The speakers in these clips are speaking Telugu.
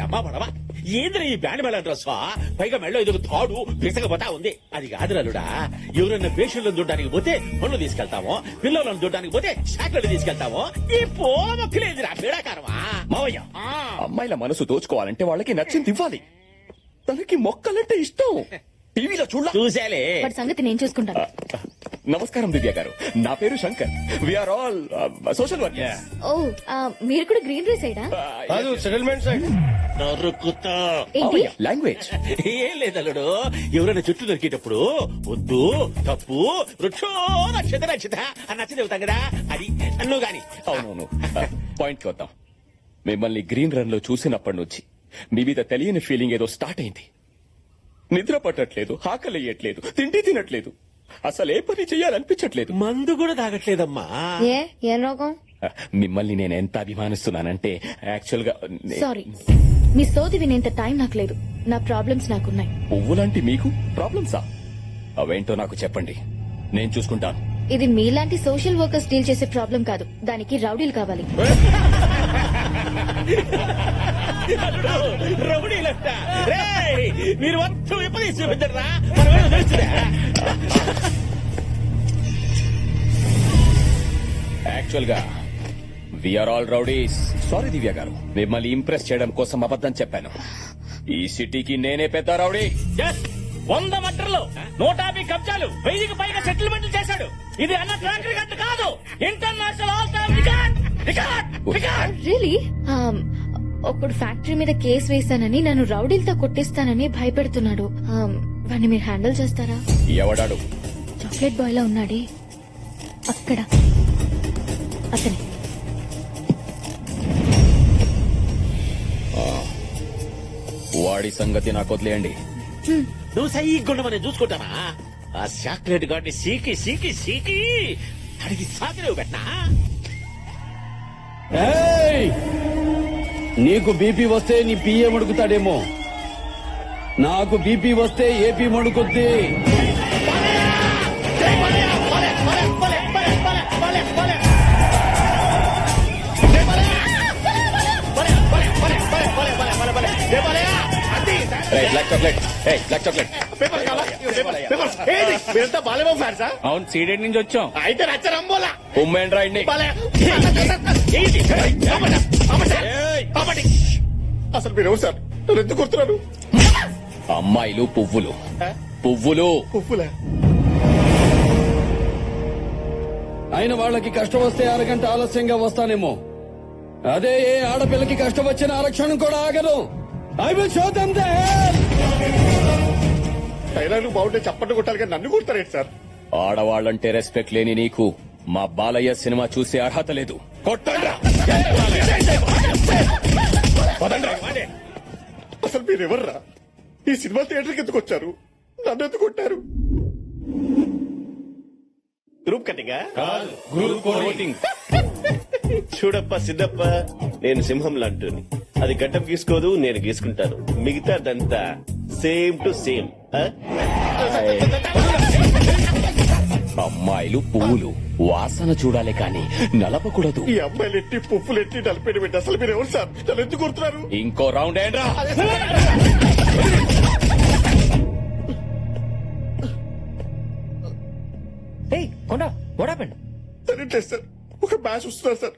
అమ్మా పడవా ఏంద్ర ఈ బ్యాండ్ మేళ డ్రెస్ పైగా మెళ్ళో ఎదుగు తాడు పిసకపోతా ఉంది. అది కాదురాలుడా, ఎవరైనా పేషెంట్లను చూడడానికి పోతే పండ్లు తీసుకెళ్తామో, పిల్లలను చూడడానికి పోతే చాక్లెట్ తీసుకెళ్తామో, ఈ పోమొక్కలేదురా పీడాకారమా. మావయ్య, అమ్మాయిల మనసు దోచుకోవాలంటే వాళ్ళకి నచ్చింది ఇవ్వాలి. తనకి మొక్కలంటే ఇష్టం. టీవీలో చూసేలే. వాడి సంగతి నేను చూసుకుంటాను. నమస్కారం దివ్య గారు, నా పేరు Shankar. We are all social workers. ఓ మీరు కూడా గ్రీన్ రైస్ సైడా? సెటిల్మెంట్ సైడ్ నరుకుతా. ఏంటి? లాంగ్వేజ్ ఏం లేదల్లుడు, ఎవరైనా చుట్టూ దొరికేటప్పుడు వద్దు తప్పు వృక్షో నక్షత నక్షత అని నచ్చ చెబుతాం కదా, అది నువ్వు గాని. అవునవును. పాయింట్ కి వద్దాం. మిమ్మల్ని గ్రీన్ రన్ లో చూసినప్పటి నుంచి మీ మీద తెలియని ఫీలింగ్ ఏదో స్టార్ట్ అయింది. నిద్ర పట్టట్లేదు, ఆకలియట్లేదు, తిండి తినట్లేదు, అసలు ఏ పని చెయ్యాలనిపించట్లేదు. మందు కూడా తాగట్లేదమ్మా. ఏం రోగం? మిమ్మల్ని నేను ఎంత అభిమానిస్తున్నానంటే యాక్చువల్ గా సారీ, మీ సోది వినేంత టైం నాకు లేదు. నా ప్రాబ్లమ్స్ నాకున్నాయి. పువ్వులాంటి మీకు ప్రాబ్లమ్సా? అవేంటో నాకు చెప్పండి, నేను చూసుకుంటాను. ఇది మీలాంటి సోషల్ వర్కర్స్ డీల్ చేసే ప్రాబ్లం కాదు, దానికి రౌడీలు కావాలి. రౌడీలంట. రేయ్, మీరు మొత్తం విపరీత చూపించరా, మనమేదో తెలుసురా. యాక్చువల్ గా వీఆర్ ఆల్ రౌడీస్. సారీ దివ్య గారు, మిమ్మల్ని ఇంప్రెస్ చేయడం కోసం అబద్ధం చెప్పాను. ఈ సిటీకి నేనే పెద్ద రౌడీ. 100 మటర్లు, 150 కబ్జాలు, 1000కి పైగా సెటిల్మెంట్లు చేశాడు. ఇది అన్న ట్రాక్ రికార్డ్ కాదు, international all time record. Really? ఒకడు ఫ్యాక్టరీ మీద కేసు వేశానని, నన్ను రౌడీలతో కొట్టిస్తానని భయపెడుతున్నాడు. వాడిని మీరు హ్యాండిల్ చేస్తారా? ఎవడాడు? చాక్లెట్ బాయ్ లా ఉన్నాడే అక్కడ, అతని. వాడి సంగతి నాకు వదిలేయండి. నువ్వు సైగుండ మనం చూసుకుంటానా? ఆ చాక్లెట్ గాడిని సీకి సీకి సీకి అడిగి సాకిలేవు పెట్టనా? నీకు బీపీ వస్తే నీ పిఏ మడుకుతాడేమో, నాకు బీపీ వస్తే ఏపీ మడుకుద్ది. Black chocolate, black chocolate. మీరంతా బాలేమో ఫ్యాన్సా? అవును, సీడెడ్ నుంచి వచ్చాం. అయితే నచ్చరంబోలా ఉమ్మెండ్రా ఇండి. అసలు మీరు ఎవరు సార్? నన్ను ఎందుకు కొడుతున్నారు? అమ్మాయిలు పువ్వులు, పువ్వులు. పువ్వులే. అయిన వాళ్ళకి కష్టం వస్తే అరగంట ఆలస్యంగా వస్తానేమో, అదే ఏ ఆడపిల్లకి కష్టం వచ్చిన ఆరక్షణం కూడా ఆగదు. I will show them the hell. Dialogue బాగుంటే చప్పట్లు కొట్టాలి కానీ నన్ను కొడతారేంటి సార్? ఆడవాళ్ళంటే రెస్పెక్ట్ లేని నీకు మా బాలయ్య సినిమా చూసే అర్హత లేదు. అసలు మీరెవర్రా? ఈ సినిమా థియేటర్కి ఎందుకు వచ్చారు? నన్ను ఎందుకు కొట్టారు? గ్రూప్ కట్టింగా? చూడప్ప సిద్ధప్ప, నేను సింహం లాంటిని. అది గడ్డం గీసుకోదు, నేను గీసుకుంటాను. మిగతాదంతా సేమ్ టు సేమ్. అమ్మాయిలు పువ్వులు, వాసన చూడాలి కానీ నలపకూడదు. ఈ అమ్మాయిలు ఎట్టి పువ్వులు ఎట్టి నలిపేట పెట్టి అసలు మీరు ఎవరు సార్? నన్ను ఎందుకు కొడుతున్నారు? ఇంకో రౌండ్ ఏంట్రా? తెలియట్లేదు సార్. ఒక మ్యాచ్ వస్తున్నారు సార్.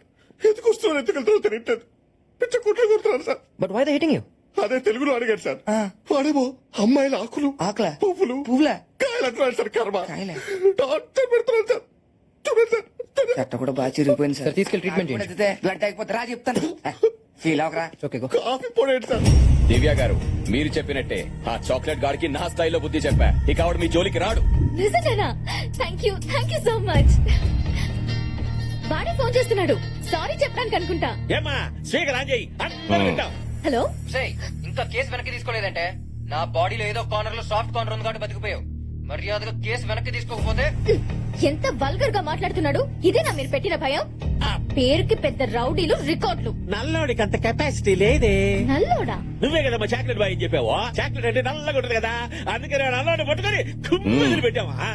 ఎందుకు వస్తున్నారు, ఎందుకు వెళ్తారో తెలియట్లేదు. పిచ్చ కుట్లు కొడుతున్నారు sir. But why they hitting you? అదే తెలుగులో అడిగాడు సార్. వాడేమో అమ్మాయిల ఆకులు, ఆకులా? పువ్వులు, పువ్వులా? కాయలు అంటున్నాడు సార్. కర్మ కాయలా? టార్చర్ పెడుతున్నాడు సార్. చూడండి సార్. చట్ట కూడా బాగా చిరిగిపోయింది సార్. తీసుకెళ్ళి ట్రీట్మెంట్ చేయండి. బ్లడ్ అయిపోతే రా చెప్తాను. ఫీల్ అవకరా. Okay go. కాఫీ పోడేంటి సార్? దివ్య గారు, మీరు చెప్పినట్టే ఆ చాక్లెట్ గాడికి నా స్థాయిలో బుద్ధి చెప్పా. ఇక ఆవిడ మీ జోలికి రాడు. నిజంగానా? Thank you so much. వాడే ఫోన్ చేస్తున్నాడు. సారీ చెప్పడానికి అనుకుంటా. ఏమా స్పీకర్ ఆన్ చేయి. అందరూ వింటాం. హలో. ఇంకా కేసు వెనక్కి తీసుకోలేదంటే నా బాడీలో ఏదో కార్నర్ లో సాఫ్ట్ కార్నర్ ఉంది కాబట్టి బతికిపోయావు. మర్యాదగా కేసు వెనక్కి తీసుకోకపోతే. ఎంత వల్గర్ గా మాట్లాడుతున్నాడు. ఇదేనా మీరు పెట్టిన భయం? ఆ పేరుకి పెద్ద రౌడీలు, రికార్డులు. నల్లోడికి అంత కెపాసిటీ లేదే. నల్లోడా? నువ్వే కదా మా చాక్లెట్ బాయ్ చెప్పావు. చాక్లెట్ అంటే నల్లగా ఉంటుంది కదా, అందుకే నల్లోడి పట్టుకొని కుమ్మిది పెట్టావా?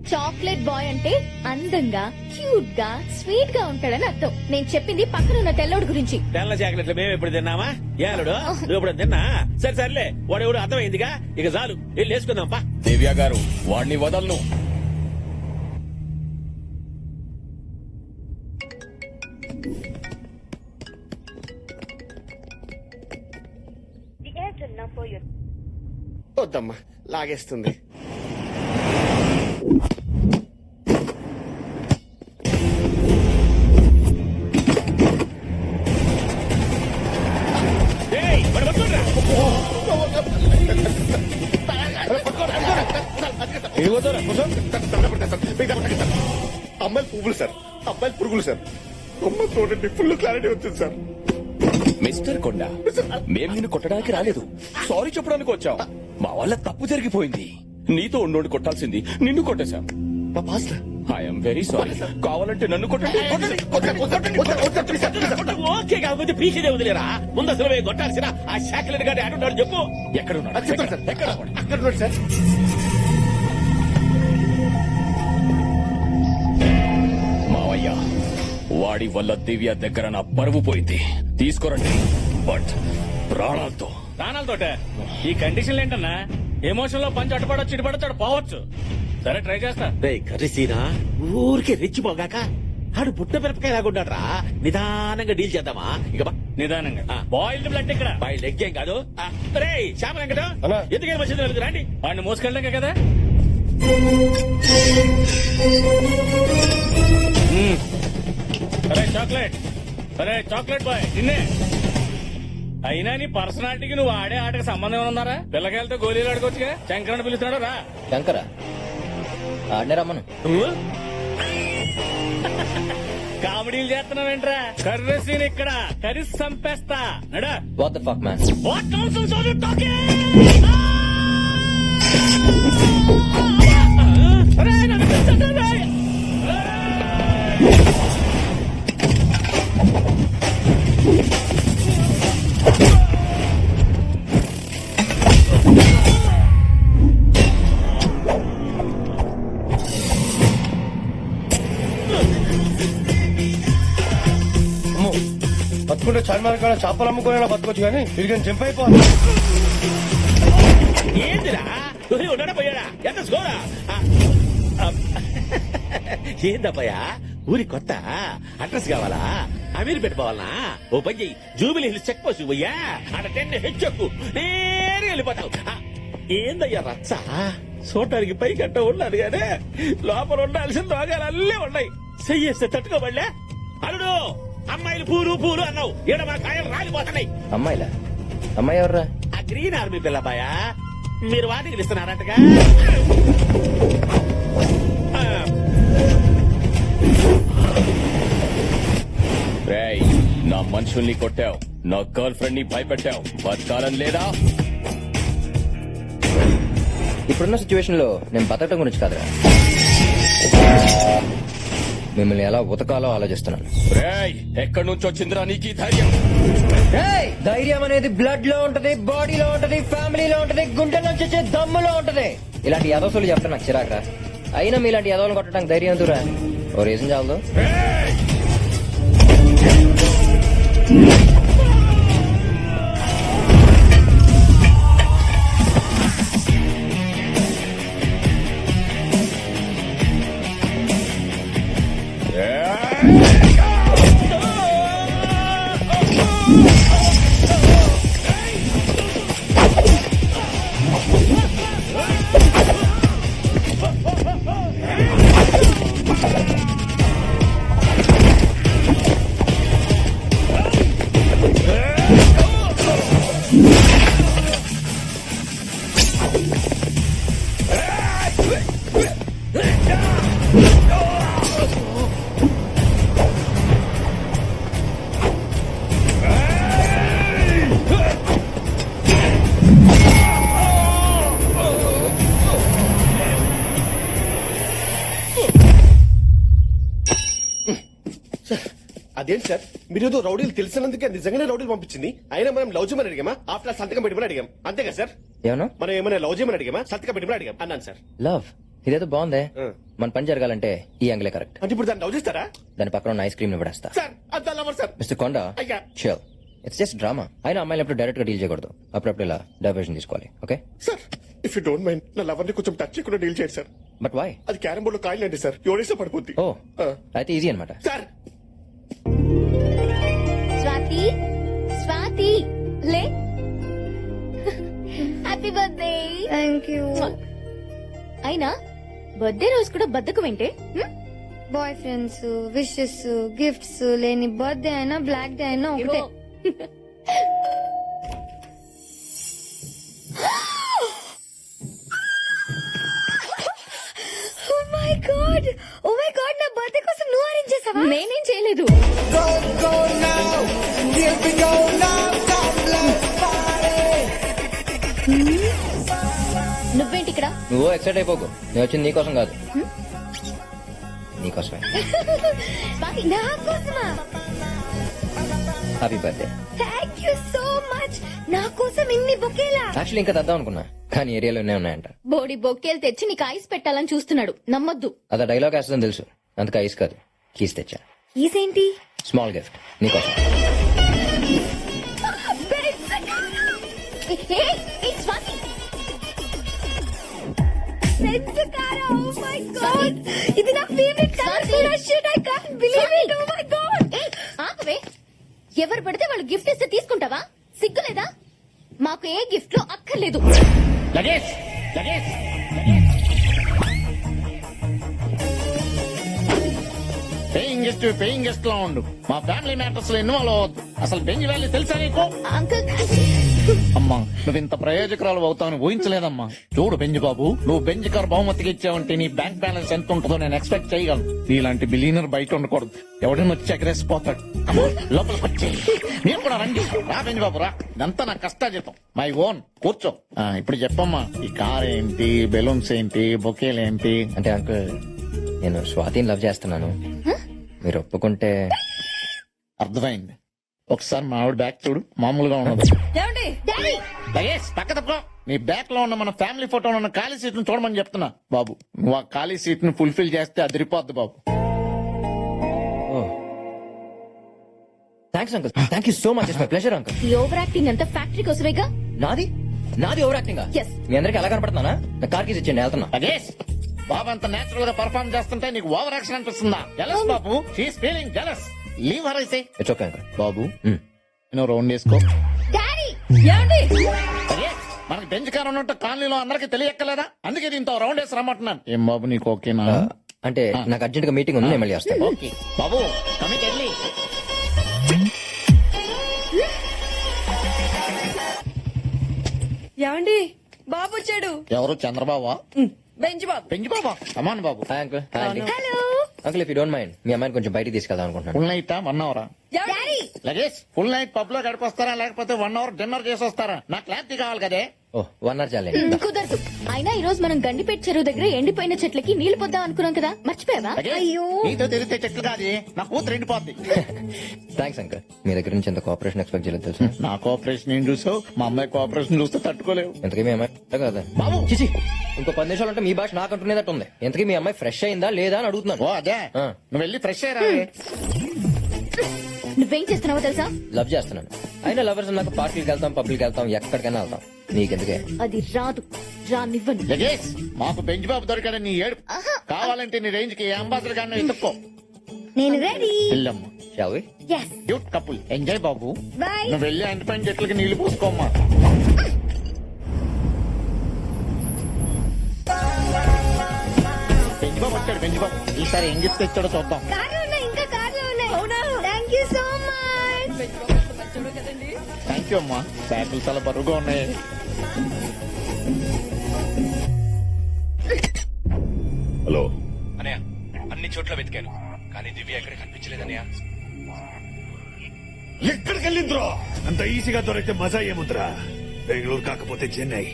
చాక్లెట్ బాయ్ అంటే అందంగా క్యూట్ గా స్వీట్ గా ఉంటాడని అర్థం. నేను చెప్పింది పక్కన ఉన్న తెల్లోడు గురించి. తెల్ల చాక్లెట్లు మేము ఎప్పుడు తిన్నామా? ఏలుడు నువ్వు ఎప్పుడు తిన్నా? సరే సర్లే, వాడు ఎవడు అర్థమైందిగా, ఇక చాలు వెళ్ళి వేసుకుందాం పా. దివ్య గారు వాడిని వదలను. వద్దమ్మా, లాగేస్తుంది. ఏయ్, వాడు పట్టుకోండిరా. అమ్మాయిలు పువ్వులు సార్, అబ్బాయిలు పురుగులు సార్. అమ్మ చూడండి, ఫుల్ క్లారిటీ వచ్చింది సార్. మిస్టర్ కొండ, మేం నిన్ను కొట్టడానికి రాలేదు, సారీ చెప్పడానికి వచ్చాం. మా వల్ల తప్పు జరిగిపోయింది. నీతో ఉన్నోడు కొట్టాల్సింది నిన్ను కొట్టేశాం. మా పాస్ ఐఎమ్ వెరీ సారీ. కావాలంటే నన్ను కొట్టండి. ఓకే కాకపోతే పీకేదే వదిలేరా. ముందు అసలు మేము కొట్టాల్సిన ఆ చాక్లెట్ గారి ఆడున్నాడు చెప్పు. ఎక్కడున్నాడు? చెప్తాను సార్. ఎక్కడ? అక్కడ ఉన్నాడు సార్. మావయ్య, వాడి వల్ల దివ్య దగ్గర నా పరువు పోయింది. తీసుకురండి, బట్ ప్రాణాలతో. ప్రాణాలతోట ఈ కండిషన్లు ఏంటన్నా? ఎమోషన్ లో పంచి అటుపడొచ్చు ఇటుపడొచ్చు పోవచ్చు. సరే ట్రై చేస్తా. రే కర్రీసీనా ఊరికే రెచ్చిపోగాక ఆడు పుట్ట మిరపకాయ లాగుంటాడ్రా. నిదానంగా డీల్ చేద్దామా? ఇక బా. నిదానంగా. ఆ. బాయిల్డ్ బ్లడ్ ఇక్కడ. బై లెగ్ ఏం కాదు. రే శ్యామ వెంకట, ఎందుకని వచ్చింది వెళ్తురా అండి. వాడిని మోసుకెళ్ళాక కదా. అరే చాక్లెట్, అరే చాక్లెట్ బాయ్ నిన్నే. అయినా నీ పర్సనాలిటీకి నువ్వు ఆడే ఆటకి సంబంధం ఏమన్నారా? పిల్లకాయలతో గోళీలు ఆడుకోవచ్చుగా. శంకరని పిలుస్తున్నాడు రా. శంకర ఆడనే రమ్మను. కామెడీలు చేస్తున్నావేంట్రా? కర్రీ సీన్ ఇక్కడ కర్రీ సంపేస్తా. నడా. What the fuck man. What nonsense are you talking? అరే నన్ను పిలిచాడు. బతుకుంటే చార్మార్ కాడ చేపలు అమ్ముకోవాలా బతకొచ్చు కానీ తిరిగి జంప్ అయిపోవాలి. ఏందిరా ఉన్నాడా పోయాడా? ఎంత స్కోరా? ఏందబ్బయ్యా ఊరి కొత్త అడ్రస్ కావాలా? అమీర్ పెట్టుకోవాలనా? ఓ పని చెయ్యి, జూబిలీ హిల్స్ చెక్ పోస్ట్ పోయ్యా, అక్కడ 10 హెచ్చెక్కు నేరుగా వెళ్ళిపోతావు. ఏందయ్యా రచ్చ? చూడటానికి పైకి అట్ట ఉన్నాడు గానే లోపల ఉండాల్సిన రోగాలు అల్లే ఉన్నాయి. చెయ్యేస్తే తట్టుకోబడలే. అల్లుడు, అమ్మాయిలు పూలు పూలు అన్నావు, ఈడ మా కాయలు రాలిపోతున్నాయి. అమ్మాయిలా? అమ్మాయి ఎవర్రా? ఆ గ్రీన్ ఆర్మీ పిల్లబాయా, మీరు వాటికి ఇస్తున్నారంటగా. రేయ్, నా మనుషుల్ని కొట్టావు, నా గర్ల్ ఫ్రెండ్ ని భయపెట్టావు, బతకాలని లేదా? ఇప్పుడున్న సిచ్యువేషన్ లో నేను బతకడం గురించి కాదురా, మిమ్మల్ని ఎలా ఉతకాలో ఆలోచిస్తున్నాను. రేయ్, ఎక్కడి నుంచి వచ్చిందిరా నీకు ఈ ధైర్యం? ధైర్యం అనేది బ్లడ్ లో ఉంటది, బాడీలో ఉంటది, ఫ్యామిలీలో ఉంటది, గుండెల్లో వచ్చే దమ్ములో ఉంటది. ఇలాంటి యదోసులు చెప్తా నాకు చిరాకురా. అయినా మీలాంటి యదోలను కొట్టడానికి ధైర్యం ఎందుకురా? ఓ రీజన్ చాలదు. అదేంటి సార్, మీరు ఏదో రౌడీలు తెలిసినందుకే నిజంగానే రౌడీలు పంపించింది. అయినా మనం లవ్ చేయమని అడిగామా? ఆఫ్టర్ సంతకం పెట్టమని అడిగాం, అంతేగా సార్? ఏమన్నా? మనం ఏమైనా లవ్ చేయమని అడిగామా? సంతకం పెట్టమని అడిగాం అన్నాను సార్. లవ్? ఇదేదో బాగుందే మన పని జరగాలంటే ఈ యాంగిలే కరెక్ట్. అంటే ఇప్పుడు దాన్ని లవ్ చేస్తారా దాని పక్కన ఉన్న ఐస్ క్రీమ్ ని పడేస్తా. సార్ అంత లవర్ సార్. మిస్టర్ కొండ అయ్యా. Sure it's just drama. అయినా అమ్మాయిలు ఎప్పుడు డైరెక్ట్ గా డీల్ చేయకూడదు, అప్పుడప్పుడు ఇలా డైవర్షన్ తీసుకోవాలి. Okay sir if you don't mind నా లవర్ ని కొంచెం టచ్ చేయకుండా డీల్ చేయండి సార్. But why? అది క్యారం బోర్డ్ లో కాయలు అండి సార్, ఎవరేసా పడిపోద్ది. ఓ అయితే ఈజీ అనమాట. సార్ స్వాతి స్వాతి లే హ్యాపీ బర్త్డే. Thank you. అయినా బర్త్డే రోజు కూడా బద్దకం ఏంటే? బాయ్ ఫ్రెండ్స్, విషెస్, గిఫ్ట్స్ లేని బర్త్డే అయినా బ్లాక్ డే అయినా ఒకటే. ఓ మై గాడ్ నా బర్త్డే కోసం నువ్వు అరేంజ్ చేసావా? నేనేం చేయలేదు. నువ్వేంటి ఇక్కడ? నువ్వు ఎక్సైట్ అయిపోకు, నేను వచ్చింది నీకోసం కాదు, నీకోసమే. స్వాతి నా కోసమా? Happy birthday. Thank you so much. నా కోసం ఇన్ని బొకేలా? యాక్చువల్లీ ఇంకా తెద్దాం అనుకున్నా, కానీ ఏరియాలోనే ఉన్నాయంట. బోడి బొక్కేలు తెచ్చి నీకు ఐస్ పెట్టాలని చూస్తున్నాడు, నమ్మొద్దు. అదా డైలాగ్ వేస్తుందని తెలుసు, అందుకే ఐస్ కాదు కీస్ తెచ్చా. ఈసేంటి? స్మాల్ గిఫ్ట్ నీకోసం. స్వాతి ఇది నా ఫేవరెట్ కలర్ కూడా. Shit, I can't believe it. Oh my god. ఆపవే. ఎవరు పడితే వాళ్ళు గిఫ్ట్ ఇస్తే తీసుకుంటావా? సిగ్గులేదా? మాకు ఏ గిఫ్ట్ లో అక్కర్లేదు. లగేజ్ లగేజ్ పేయింగ్ గెస్ట్ లా ఉండు. మా ఫ్యామిలీ మ్యాటర్స్ లో ఇన్వాల్వ్ అవ్వద్దు. అసలు బెంజ్ వ్యాలీ తెలుసా నీకు? అంకుల్ అమ్మా నువ్వు ఇంత ప్రయోజకురాలు అవుతావని ఊహించలేదమ్మా. చూడు బెంజ్ బాబు, నువ్వు బెంజ్ కార్ బహుమతికి ఇచ్చావంటే నీ బ్యాంక్ బ్యాలెన్స్ ఎంత ఉంటుందో నేను ఎక్స్పెక్ట్ చేయగలను. ఇలాంటి బిలీనర్ బయట ఉండకూడదు, ఎవడైనా వచ్చి ఎగరేసిపోతాడు. అమ్మా, లోపలికి వచ్చి మీరు కూడా రండి. రా బెంజ్ బాబు రా, ఇదంతా నా కష్టాజీతం, మై ఓన్. కూర్చో. ఇప్పుడు చెప్పమ్మా, ఈ కార్ ఏంటి, బెలూన్స్ ఏంటి, బొకేలు ఏంటి? అంటే అంకుల్, నేను స్వాతిని లవ్ చేస్తున్నాను, మీరు ఒప్పుకుంటే. అర్థమైంది. ఒకసారి మా ఆవిడ బ్యాక్ చూడు, మామూలుగా ఉన్నది. డాడీ లగేజ్ పక్క తప్పుకో. నీ బ్యాక్ లో ఉన్న మన ఫ్యామిలీ ఫోటోలో ఉన్న ఖాళీ సీట్ ను చూడమని చెప్తున్నా బాబు. నువ్వు ఆ ఖాళీ సీట్ ను ఫుల్ఫిల్ చేస్తే అదిరిపోద్ది బాబు. Thanks uncle, thank you so much. It's my pleasure uncle. ఈ ఓవర్ యాక్టింగ్ అంతా ఫ్యాక్టరీ కోసమేగా? నాది ఓవర్ యాక్టింగ్. Yes. మీ అందరికి ఎలా కనపడుతున్నానా? నా కార్ కీస్ ఇచ్చేయండి, వెళ్తున్నా. లగేజ్ బాబు అంత నేచురల్ గా పర్ఫార్మ్ చేస్తుంటే నీకు ఓవర్ యాక్షన్ అనిపిస్తుందా? జలస్ బాబు, she's feeling jealous. Leave her ఐసే. It's okay uncle. బాబు నువ్వు రౌండ్ వేసుకో. డాడీ లగేజ్ మనకి బెంచ్ కార్ ఉన్నట్టు కాలనీలో అందరికి తెలియక్కలేదా? అందుకే దీంతో రౌండ్ వేసి రమ్మంటున్నాను. ఏం బాబు నీకు ఓకేనా? అంటే నాకు అర్జెంట్ గా మీటింగ్ ఉంది, నేను మళ్ళీ వస్తాను. ఓకే బాబు, కమిట్ ఎర్లీ. ఏమండి, బాబు వచ్చాడు. ఎవరు? చంద్రబాబు? బెంచ్ బాబు. పెంచి బాబా, కమాన్ బాబు. Hi uncle. హాయ్ అండి. Hello uncle, if you don't mind, మీ అమ్మాయిని కొంచెం బయటికి తీసుకెళ్దాం అనుకుంటున్నాను. ఫుల్ నైట్ 1 అవరా? Daddy. Luggage full night pub లో గడిపొస్తారా లేకపోతే 1 అవర్ డిన్నర్ చేసి వస్తారా? నాకు క్లారిటీ కావాలి కదే. ఓ 1 అవర్ చాలే. కుదరదు. అయినా ఈ రోజు మనం గండిపేట చెరువు దగ్గర ఎండిపోయిన చెట్లకి నీళ్లు పొద్దాం అనుకున్నాం కదా, మర్చిపోయావా? లగేజ్, నీతో తెలిస్తే చెట్లు కాదు, నా కూతురు ఎండిపోద్ది. థ్యాంక్స్ అంకుల్, మీ దగ్గర నుంచి ఎంత కోఆపరేషన్ ఎక్స్పెక్ట్ చేయలేదు తెలుసు. నా కోఆపరేషన్ ఏం చూసావు? మా అమ్మాయి కోఆపరేషన్ చూస్తే తట్టుకోలేవు. ఎంతకీ మీ అమ్మాయి కదా బాబు. చిచి, ఇంకో 10 నిమిషాలు అంటే మీ భాష నాకు అంటున్నట్టు ఉంది. ఎంతకీ మీ అమ్మాయి ఫ్రెష్ అయిందా లేదా అని అడుగుతున్నాను. ఓ అదే, ఆ. నువ్వు వెళ్ళి ఫ్రెష్ అయ్యరా. నువ్వేం చేస్తున్నావో తెలుసా? లవ్ చేస్తున్నాను. అయినా లవర్స్ నాకు పార్టీకి వెళ్తాం, పబ్లిక్ వెళ్తాం, ఎక్కడికైనా వెళ్తాం. నీకెందుకే? అది రాదు, రానివ్వను. లగేజ్ మాకు బెంచ్ బాబు దొరికాడని నీ ఏడు. కావాలంటే నీ రేంజ్ కి అంబాసిడర్ గారిని ఎత్తుక్కో. నేను రెడీ. వెళ్ళమ్మా. Shall we? Yes. Cute couple, enjoy బాబు. బాయ్. నువ్వు వెళ్ళి ఎండిపోయిన చెట్లకి నీళ్లు పోసుకోమ్మా. బెంచ్ బాబు వచ్చాడు, బెంచ్ బాబు. ఈసారి ఏం గిఫ్ట్ తెచ్చాడో చూద్దాం. కార్లో ఉన్నాయి, ఇంకా కార్లో ఉన్నాయి. అవునా? Thank you so much. Thank you అమ్మా. బ్యాగులు చాలా బరువుగా ఉన్నాయి. హలో అనయ్య, అన్ని చోట్ల వెతికాను, కానీ దివ్య ఎక్కడ కనిపించలేదన్నయ్య. ఎక్కడికి వెళ్ళిందిరో? అంత ఈజీగా దొరికితే మజా ఏముందిరా? బెంగళూరు కాకపోతే చెన్నై,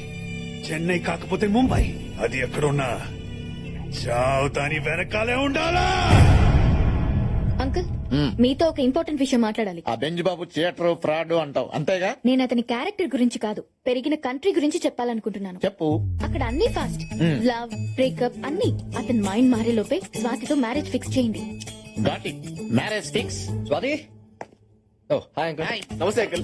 చెన్నై కాకపోతే ముంబై, అది ఎక్కడున్నా చావు దాని వెనకాలే ఉండాలా? అంకుల్ మీతో ఒక ఇంపార్టెంట్ విషయం మాట్లాడాలి. ఆ బెంజ్ బాబు థియేటర్ ఫ్రాడ్ అంటావు అంతేగా? నేను అతని క్యారెక్టర్ గురించి కాదు, పెరిగిన కంట్రీ గురించి చెప్పాలనుకుంటున్నాను. చెప్పు. అక్కడ అన్ని ఫాస్ట్, లవ్, బ్రేకప్ అన్ని. అతని మైండ్ మారే లోపే స్వాతితో మ్యారేజ్ ఫిక్స్ చేయండి. Got it. Marriage fix. Swathi oh hi uncle. నమస్తే అంకుల్.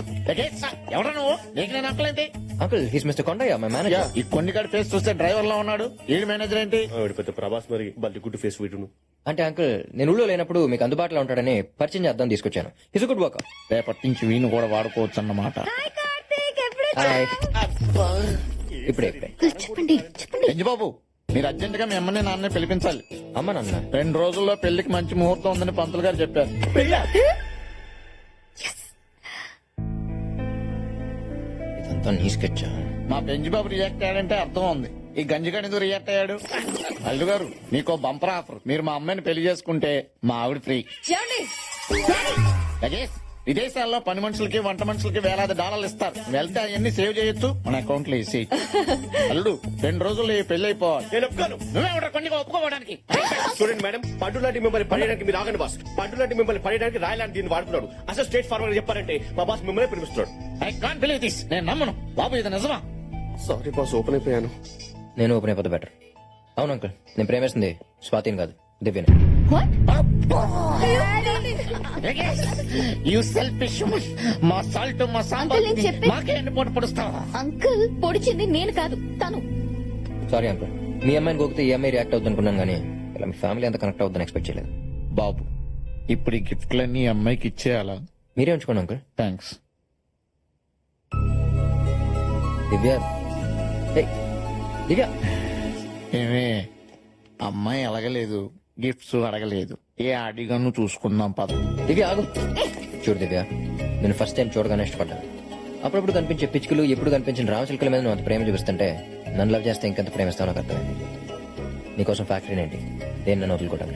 ఎవరా నువ్వు? నీకు నేను అంకలేంటి? Uncle he's mister Kondaiah my manager. ఈ కొన్ని కాడి ఫేస్ చూస్తే డ్రైవర్ లా ఉన్నాడు. ఈడు మేనేజర్ ఏంటి? పెద్ద ప్రభాస్ మరి బల్లి గుడ్డు ఫేస్ వీటును. అంటే అంకుల్ నేను ఊళ్ళో లేనప్పుడు మీకు అందుబాటులో ఉంటాడని పరిచయం చేద్దాం తీసుకొచ్చాను. His good work. రేపటి నుంచి వీణు కూడా వాడుకోవచ్చు అన్నమాట. హాయ్. ఇప్పుడే చెప్పండి చెప్పండి. బెంజ్ బాబు మీరు అర్జెంట్ గా మీ అమ్మని నాన్నే పిలిపించాలి. అమ్మ నాన్న 2 రోజుల్లో పెళ్లికి మంచి ముహూర్తం ఉందని పంతులు గారు చెప్పారు. ఇదంతా నీ స్కెచ్. మా బెంజ్ బాబు రియాక్ట్ అయ్యాడంటే అర్థం ఉంది. ఈ గంజిగాడి ఎందుకు రియాక్ట్ అయ్యాడు? అల్లు గారు మీకో బంపర్ ఆఫర్. మీరు మా అమ్మాయిని పెళ్లి చేసుకుంటే మా ఆవిడ ఫ్రీ. లగేష్ విదేశాల్లో పని మనుషులకి వంట మనుషులకి వేలాది డాలర్లు ఇస్తారు. వెళ్తే అవన్నీ సేవ్ చేయొచ్చు, మన అకౌంట్ లో వేసి. అల్లుడు 2 రోజుల్లో ఈ పెళ్లి అయిపోవాలి. నేను ఒప్పుకోను. నువ్వే కొన్ని ఒప్పుకోవడానికి. చూడండి మేడం, పండు లాంటి మిమ్మల్ని పడేయడానికి మీరు ఆగండి బాస్. పండు లాంటి మిమ్మల్ని పడేయడానికి రాయలాంటి దీన్ని వాడుతున్నాడు. అసలు స్ట్రేట్ ఫార్వర్డ్ చెప్పారంటే మా బాస్ మిమ్మల్ని పిలిపిస్తున్నాడు. I can't believe this. నేను నమ్మను. బాబు ఇది నిజమా? సారీ బాస్, ఓపెన్ అయిపోయాను. నేను ఓపెన్ అయిపోతే బెటర్. అవును అంకుల్ నేను ప్రేమిస్తుంది స్వాతిని కాదు దివ్యని. You selfish. మా సాల్ట్ మా సాంబార్ Uncle, నేను చెప్పేది- మాకే ఎన్ని పోటు పొడుస్తావా? అంకుల్ పొడిచింది నేను కాదు, తను. సారీ అంకుల్ మీ అమ్మాయిని గోకితే ఈ అమ్మాయి రియాక్ట్ అవుతుంది అనుకున్నాను కానీ ఇలా మీ ఫ్యామిలీ అంత కనెక్ట్ అవుతుందని ఎక్స్పెక్ట్ చేయలేదు. బాబు ఇప్పుడు ఈ గిఫ్ట్లన్నీ ఈ అమ్మాయికి ఇచ్చేయాలా? మీరే ఉంచుకోండి అంకుల్. థ్యాంక్స్. దివ్య ఏయ్, దివ్య ఏమే అమ్మాయి అడగలేదు, గిఫ్ట్స్ అడగలేదు. ఏ అడిగాను చూసుకుందాం పద. దివ్య ఆగు. చూడు దివ్య నేను ఫస్ట్ టైం చూడగానే ఇష్టపడ్డాను. అప్పుడప్పుడు కనిపించే పిచ్చుకలు ఎప్పుడు కనిపించిన రామచిలుకల మీద నువ్వు అంత ప్రేమ చూపిస్తుంటే నన్ను లవ్ చేస్తే ఇంకెంత ప్రేమిస్తావు నాకు అర్థమైంది. నీకోసం ఫ్యాక్టరీ ఏంటి దేన్ని నన్ను వదులుకోవటం.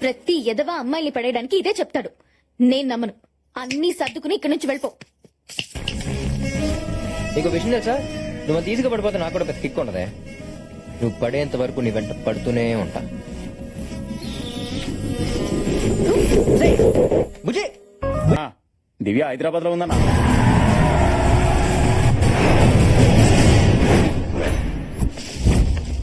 ప్రతి ఎదవ అమ్మాయిని పడేయడానికి ఇదే చెప్తాడు. నేను నమ్మను. అన్ని సర్దుకుని ఇక్కడి నుంచి వెళ్ళిపో. నీకు విషయం తెలుసా, నువ్వు అంత ఈజీగా పడిపోతే నాకు కూడా పెద్ద కిక్ ఉండదే. నువ్వు పడేంత వరకు నీ వెంట పడుతూనే ఉంటా. దివ్య హైదరాబాద్ లో ఉందన్నా.